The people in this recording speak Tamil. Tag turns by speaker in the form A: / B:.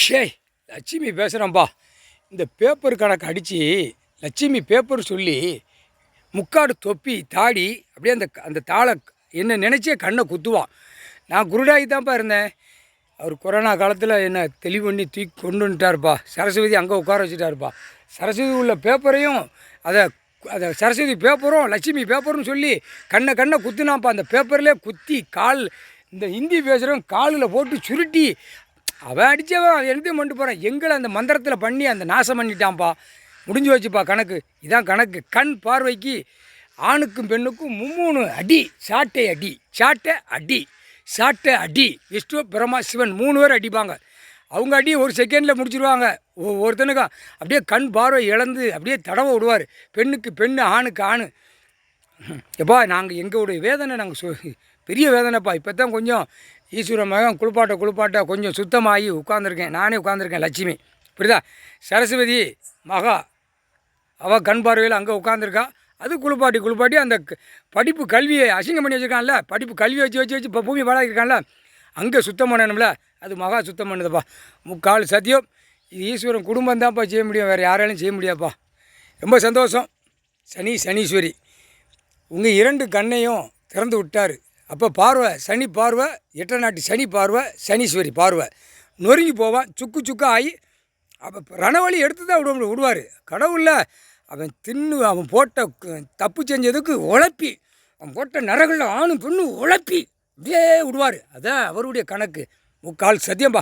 A: ஷே லட்சுமி பேசுகிறேன்ப்பா. இந்த பேப்பர் கணக்கு அடித்து லட்சுமி பேப்பர் சொல்லி முக்காடு தொப்பி தாடி அப்படியே அந்த அந்த தாளை என்னை நினச்சே கண்ணை குத்துவான். நான் குருடாகி தான்ப்பா இருந்தேன். அவர் கொரோனா காலத்தில் என்னை தெளிவு பண்ணி தூக்கி கொண்டு வந்துட்டாருப்பா. சரஸ்வதி அங்கே உட்கார வச்சுட்டாருப்பா. சரஸ்வதி உள்ள பேப்பரையும் அதை அதை சரஸ்வதி பேப்பரும் லட்சுமி பேப்பரும் சொல்லி கண்ணை குத்துனாப்பா. அந்த பேப்பர்லேயே குத்தி கால் இந்த ஹிந்தி பேசுகிறவன் காலில் போட்டு சுருட்டி அவன் அடித்தவன் அவன் எடுத்து பண்ணிட்டு போகிறான். எங்களை அந்த மந்திரத்தில் பண்ணி அந்த நாசம் பண்ணிட்டான்ப்பா. முடிஞ்சு வச்சுப்பா கணக்கு. இதான் கணக்கு. கண் பார்வைக்கு ஆணுக்கும் பெண்ணுக்கும் 3 அடி. சாட்டை அடி, சாட்டை அடி, சாட்டை அடி. விஷ்ணு பிரம்மா சிவன் 3 பேர் அடிப்பாங்க. அவங்க அடி ஒரு செகண்டில் முடிச்சிடுவாங்க. ஒருத்தனுக்கும் அப்படியே கண் பார்வை இழந்து அப்படியே தடவை விடுவார். பெண்ணுக்கு பெண்ணு, ஆணுக்கு ஆண். எப்பா நாங்கள் எங்களுடைய வேதனை நாங்கள் பெரிய வேதனைப்பா. இப்போ தான் கொஞ்சம் ஈஸ்வர மகன் குளிப்பாட்ட கொஞ்சம் சுத்தமாகி உட்காந்துருக்கேன். நானே உட்காந்துருக்கேன். லட்சுமி புரியுதா? சரஸ்வதி மகா அவள் கண் பார்வையில் அங்கே உட்காந்துருக்கா. அது குளிப்பாட்டி அந்த படிப்பு கல்வியை அசிங்கம் பண்ணி வச்சுருக்கான்ல. படிப்பு கல்வியை வச்சு இப்போ பூமி வளர்க்கிருக்கான்ல, அங்கே சுத்தம் பண்ணணும்ல. அது மகா சுத்தம் பண்ணுதுப்பா. முக்கால் சத்தியம். இது ஈஸ்வரன் குடும்பம் தான்ப்பா செய்ய முடியும், வேறு யாராலையும் செய்ய முடியாதுப்பா. ரொம்ப சந்தோஷம். சனீஸ்வரி உங்கள் 2 கண்ணையும் திறந்து விட்டார். அப்போ பார்வை சனி பார்வை, 8 நாட்டு சனி பார்வை, சனீஸ்வரி பார்வை நொறுங்கி போவான். சுக்கு ஆகி அப்போ ரணவழி எடுத்து தான் விடுவார். கடவுளில் அவன் போட்ட தப்பு செஞ்சதுக்கு உழப்பி, அவன் போட்ட நரகளில் ஆணும் பெண்ணும் உழப்பி அப்படியே விடுவார். அதான் அவருடைய கணக்கு. முக்கால் சத்தியம்பா.